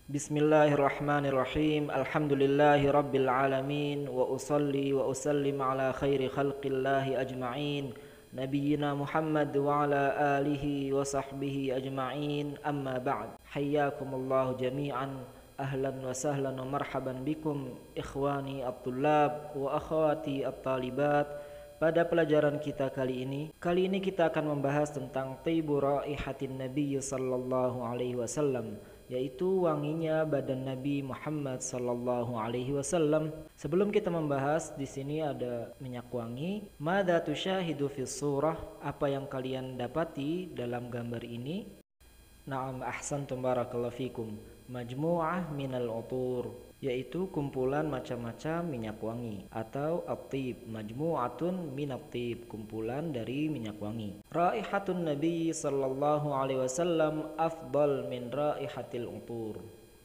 Bismillahirrahmanirrahim. Alhamdulillahi rabbil alamin. Wa usalli wa usallim ala khairi khalqillahi ajma'in, nabiyyina Muhammad wa ala alihi wa sahbihi ajma'in. Amma ba'd. Hayyakumullahu jami'an. Ahlan wa sahlan wa marhaban bikum ikhwani at-tullab wa akhwati at-talibat. Pada pelajaran kita kali ini kita akan membahas tentang tibu raihatin Nabi sallallahu alaihi wasallam, yaitu wanginya badan Nabi Muhammad sallallahu alaihi wasallam. Sebelum kita membahas, di sini ada minyak wangi. Madza tusyahidu fis surah? Apa yang kalian dapati dalam gambar ini? Na'am, ahsantum, barakallahu fikum. Majmu'ah minal utur, yaitu kumpulan macam-macam minyak wangi, atau at-tib, majmu'atun minat tib, kumpulan dari minyak wangi. Raihatun Nabi sallallahu alaihi wasallam afdal min raihatil utur.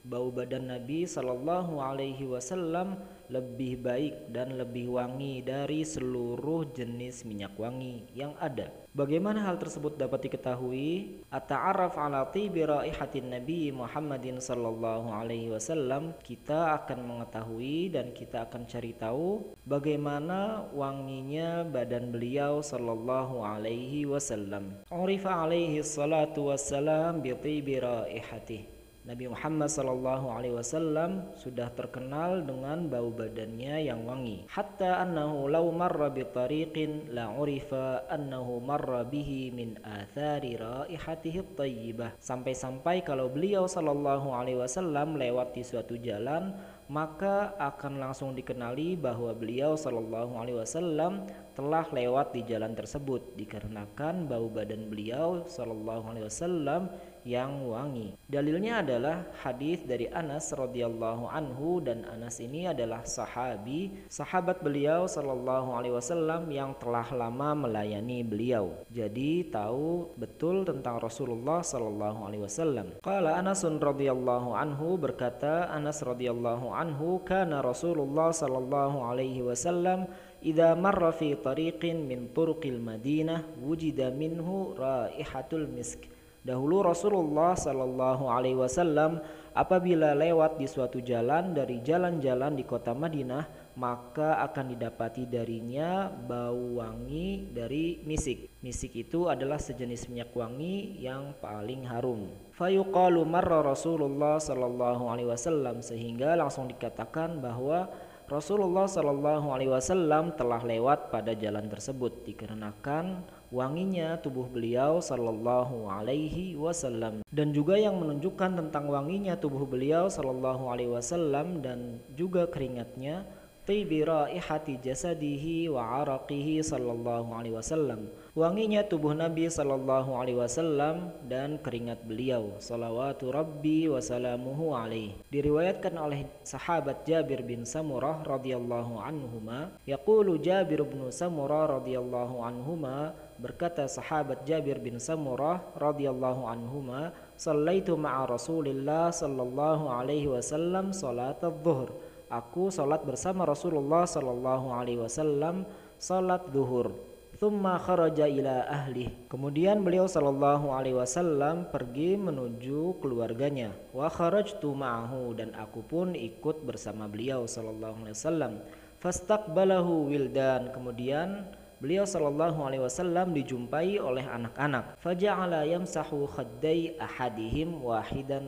Bau badan Nabi sallallahu alaihi wasallam lebih baik dan lebih wangi dari seluruh jenis minyak wangi yang ada. Bagaimana hal tersebut dapat diketahui? At-ta'arraf ala tibi raihatin Nabi Muhammadin sallallahu alaihi wasallam. Kita akan mengetahui dan kita akan cari tahu bagaimana wanginya badan beliau sallallahu alaihi wasallam. Urifa alaihi salatu wassalam bi tibi raihatihi. Nabi Muhammad sallallahu alaihi wasallam sudah terkenal dengan bau badannya yang wangi. Hatta annahu law marra bi tariqin la urifa annahu marra bihi min athari raihatihi at-thayyibah. Sampai-sampai kalau beliau sallallahu alaihi wasallam lewat di suatu jalan, maka akan langsung dikenali bahwa beliau sallallahu alaihi wasallam telah lewat di jalan tersebut, dikarenakan bau badan beliau sallallahu alaihi wasallam yang wangi. Dalilnya adalah hadis dari Anas radhiyallahu anhu, dan Anas ini adalah sahabat beliau sallallahu alaihi wasallam yang telah lama melayani beliau. Jadi tahu betul tentang Rasulullah sallallahu alaihi wasallam. Qala Anasun radhiyallahu anhu, berkata Anas radhiyallahu anhu, kana Rasulullah sallallahu alaihi wasallam idza marra fi tariqin min turuqil Madinah wujida minhu raihatul misk. Dahulu Rasulullah sallallahu alaihi wasallam apabila lewat di suatu jalan dari jalan-jalan di kota Madinah, maka akan didapati darinya bau wangi dari misik. Misik itu adalah sejenis minyak wangi yang paling harum. Fayuqalu marra Rasulullah sallallahu alaihi wasallam, sehingga langsung dikatakan bahwa Rasulullah sallallahu alaihi wasallam telah lewat pada jalan tersebut, dikarenakan wanginya tubuh beliau sallallahu alaihi wasallam. Dan juga yang menunjukkan tentang wanginya tubuh beliau sallallahu alaihi wasallam dan juga keringatnya, tibi raihati jasadihi wa araqihi sallallahu alaihi wasallam. Wanginya tubuh Nabi sallallahu alaihi wasallam dan keringat beliau salawatu rabbi wa salamuhu alaihi. Diriwayatkan oleh sahabat Jabir bin Samurah radhiyallahu anhuma, yaqulu Jabir bin Samurah radhiyallahu anhuma, berkata sahabat Jabir bin Samurah radhiyallahu anhuma, sallaitu ma'a Rasulillah sallallahu alaihi wasallam salat adh-dhuhr. Aku salat bersama Rasulullah sallallahu alaihi wasallam salat zuhur. Thumma kharaja ila ahli. Kemudian beliau sallallahu alaihi wasallam pergi menuju keluarganya. Wa kharajtu ma'ahu, dan aku pun ikut bersama beliau sallallahu alaihi wasallam. Fastaqbalahu wildan. Kemudian beliau sallallahu alaihi wasallam dijumpai oleh anak-anak. Faja'ala yamsahu khaddai ahadihim wahidan.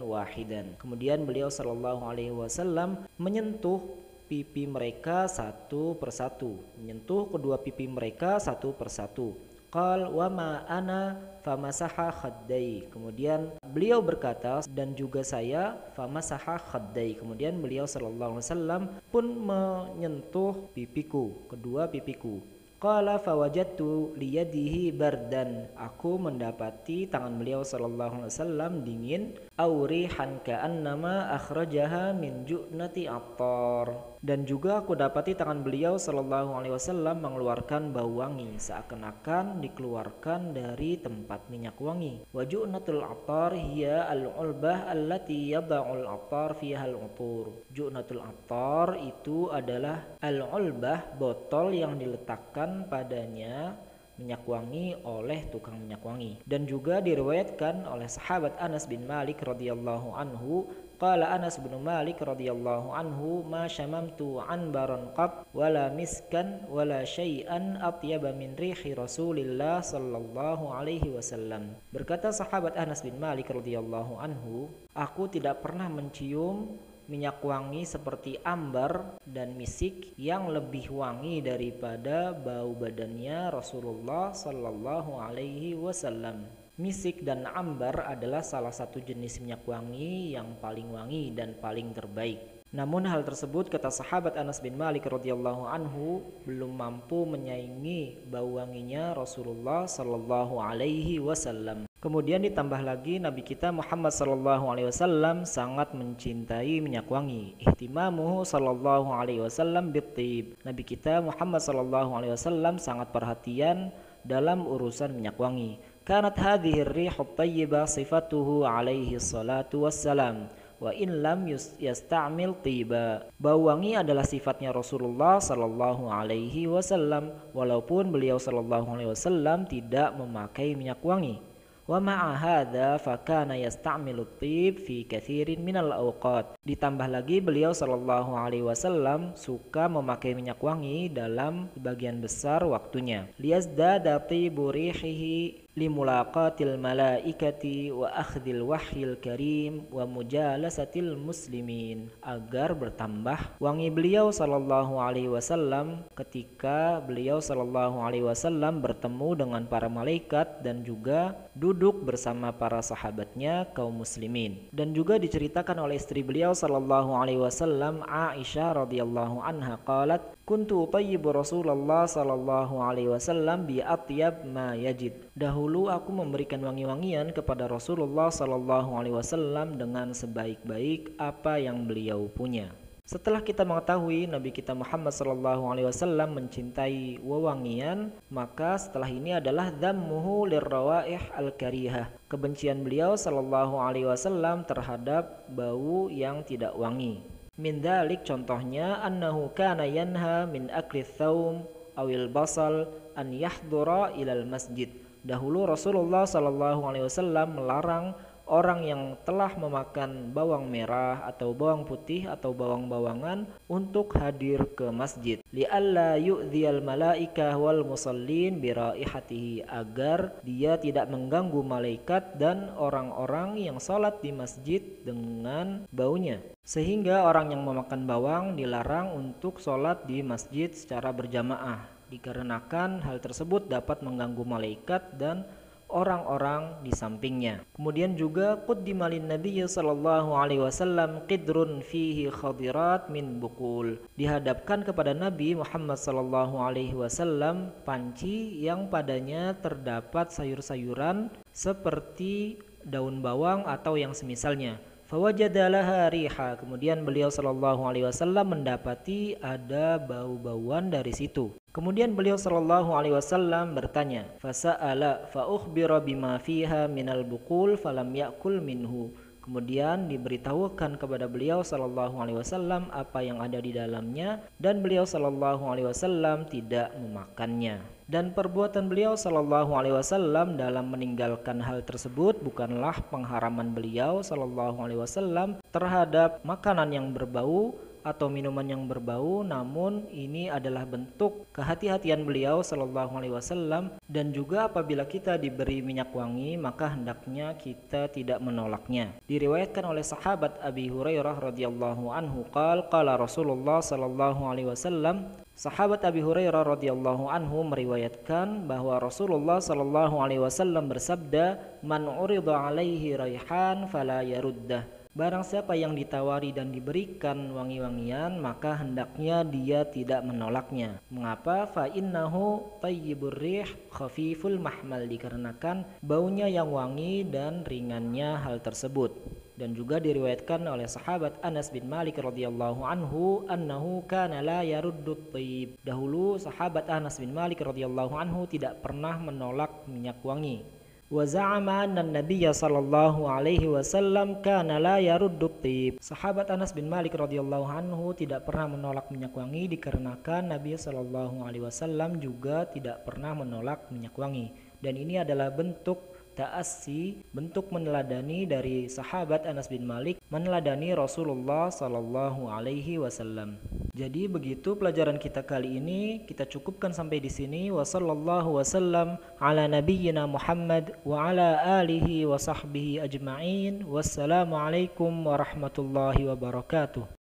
Kemudian beliau sallallahu alaihi wasallam menyentuh pipi mereka satu persatu, menyentuh kedua pipi mereka satu persatu. Qal wa ma ana famasaha khaddai. Kemudian beliau berkata, dan juga saya, famasaha khaddai. Kemudian beliau sallallahu alaihi wasallam pun menyentuh pipiku, kedua pipiku. Qala fawajadtu liyadihi bardan. Aku mendapati tangan beliau sallallahu alaihi wasallam dingin. Aurihan ka'annama akhrajaha min ju'nati attar. Dan juga aku dapati tangan beliau sallallahu alaihi wasallam mengeluarkan bau wangi, seakan-akan dikeluarkan dari tempat minyak wangi. Wa ju'natul attar hiya al-ulbah allati yada'ul attar fiha al-utur. Ju'natul attar itu adalah al-ulbah, botol yang diletakkan padanya minyak wangi oleh tukang minyak wangi. Dan juga diriwayatkan oleh sahabat Anas bin Malik radhiyallahu anhu, Qala Anas bin Malik radhiyallahu anhu, ma syamamtu anbaran qat wala miskan wala syai'an atyaba min rihi Rasulillah sallallahu alaihi wasallam. Berkata sahabat Anas bin Malik radhiyallahu anhu, aku tidak pernah mencium minyak wangi seperti ambar dan misik yang lebih wangi daripada bau badannya Rasulullah sallallahu alaihi wasallam. Misik dan ambar adalah salah satu jenis minyak wangi yang paling wangi dan paling terbaik. Namun hal tersebut, kata sahabat Anas bin Malik radhiyallahu anhu, belum mampu menyaingi bau wanginya Rasulullah sallallahu alaihi wasallam. Kemudian ditambah lagi Nabi kita Muhammad sallallahu alaihi wasallam sangat mencintai minyak wangi. Ihtimamuhu sallallahu alaihi wasallam bittib. Nabi kita Muhammad sallallahu alaihi wasallam sangat perhatian dalam urusan minyak wangi. Kanat hadhihi ar-rihu at-tayyibah sifatuhu alaihi salatu wassalam wa in lam yasta'mil tiba. Bau wangi adalah sifatnya Rasulullah sallallahu alaihi wasallam walaupun beliau sallallahu alaihi wasallam tidak memakai minyak wangi. Wa ma'a hadza fa kana yasta'milu at-tib fi katsirin minal awqat. Ditambah lagi beliau sallallahu alaihi wasallam suka memakai minyak wangi dalam sebagian besar waktunya. Liyazdada tibu rihihi limulaqatil malaikati wa akhdhil wahyil karim wa mujalasatil muslimin, agar bertambah wangi beliau sallallahu alaihi wasallam ketika beliau sallallahu alaihi wasallam bertemu dengan para malaikat dan juga duduk bersama para sahabatnya kaum muslimin. Dan juga diceritakan oleh istri beliau sallallahu alaihi wasallam, Aisyah radhiyallahu anha, qalat kuntu utayyibu Rasulullah sallallahu alaihi wasallam bi atyab ma yajid. Dahulu aku memberikan wangi-wangian kepada Rasulullah sallallahu alaihi wasallam dengan sebaik-baik apa yang beliau punya. Setelah kita mengetahui Nabi kita Muhammad sallallahu alaihi wasallam mencintai wewangian, maka setelah ini adalah dhammuhu lirrawaih al-karihah. Kebencian beliau sallallahu alaihi wasallam terhadap bau yang tidak wangi. Min dzalik, contohnya, annahu kana yanha min akli tsaum awil basal an yahdura ilal masjid. Dahulu Rasulullah sallallahu alaihi wasallam melarang orang yang telah memakan bawang merah atau bawang putih atau bawang-bawangan untuk hadir ke masjid. Li'alla yu'dhiyal malaikah wal musallin bi raihatihi, agar dia tidak mengganggu malaikat dan orang-orang yang salat di masjid dengan baunya. Sehingga orang yang memakan bawang dilarang untuk salat di masjid secara berjamaah, dikarenakan hal tersebut dapat mengganggu malaikat dan orang-orang di sampingnya. Kemudian juga quddima lin nabiy sallallahu alaihi wasallam qidrun fihi khadirat min bukul. Dihadapkan kepada Nabi Muhammad sallallahu alaihi wasallam panci yang padanya terdapat sayur-sayuran seperti daun bawang atau yang semisalnya. Fawajada laha riha. Kemudian beliau sallallahu alaihi wasallam mendapati ada bau-bauan dari situ. Kemudian beliau sallallahu alaihi wasallam bertanya, fasa'ala fa ukhbira bima fiha minal buqul falam ya'kul minhu. Kemudian diberitahukan kepada beliau sallallahu alaihi wasallam apa yang ada di dalamnya dan beliau sallallahu alaihi wasallam tidak memakannya. Dan perbuatan beliau sallallahu alaihi wasallam dalam meninggalkan hal tersebut bukanlah pengharaman beliau sallallahu alaihi wasallam terhadap makanan yang berbau atau minuman yang berbau, namun ini adalah bentuk kehati-hatian beliau sallallahu alaihi wasallam. Dan juga apabila kita diberi minyak wangi, maka hendaknya kita tidak menolaknya. Diriwayatkan oleh sahabat Abi Hurairah radhiyallahu anhu qala Rasulullah sallallahu alaihi wasallam, sahabat Abi Hurairah radhiyallahu anhu meriwayatkan bahwa Rasulullah sallallahu alaihi wasallam bersabda, man urida alaihi raihan fala yaruddah. Barang siapa yang ditawari dan diberikan wangi-wangian, maka hendaknya dia tidak menolaknya. Mengapa? Fa innahu tayyibur rih khafiful mahmal, dikarenakan baunya yang wangi dan ringannya hal tersebut. Dan juga diriwayatkan oleh sahabat Anas bin Malik radhiyallahu anhu annahu kana la yaruddut thayyib. Dahulu sahabat Anas bin Malik radhiyallahu anhu tidak pernah menolak minyak wangi. Wa za'ama anna an-nabiy sallallahu alaihi wasallam kana la yaruddu at-tib. Sahabat Anas bin Malik radhiyallahu anhu tidak pernah menolak minyak wangi dikarenakan Nabi sallallahu alaihi wasallam juga tidak pernah menolak minyak wangi. Dan ini adalah bentuk ta'assi, bentuk meneladani dari sahabat Anas bin Malik meneladani Rasulullah sallallahu alaihi wasallam. Jadi begitu pelajaran kita kali ini, kita cukupkan sampai di sini. Wassallallahu wasallam ala nabiyyina Muhammad wa ala alihi wa sahbihi ajma'in. Wassalamualaikum warahmatullahi wabarakatuh.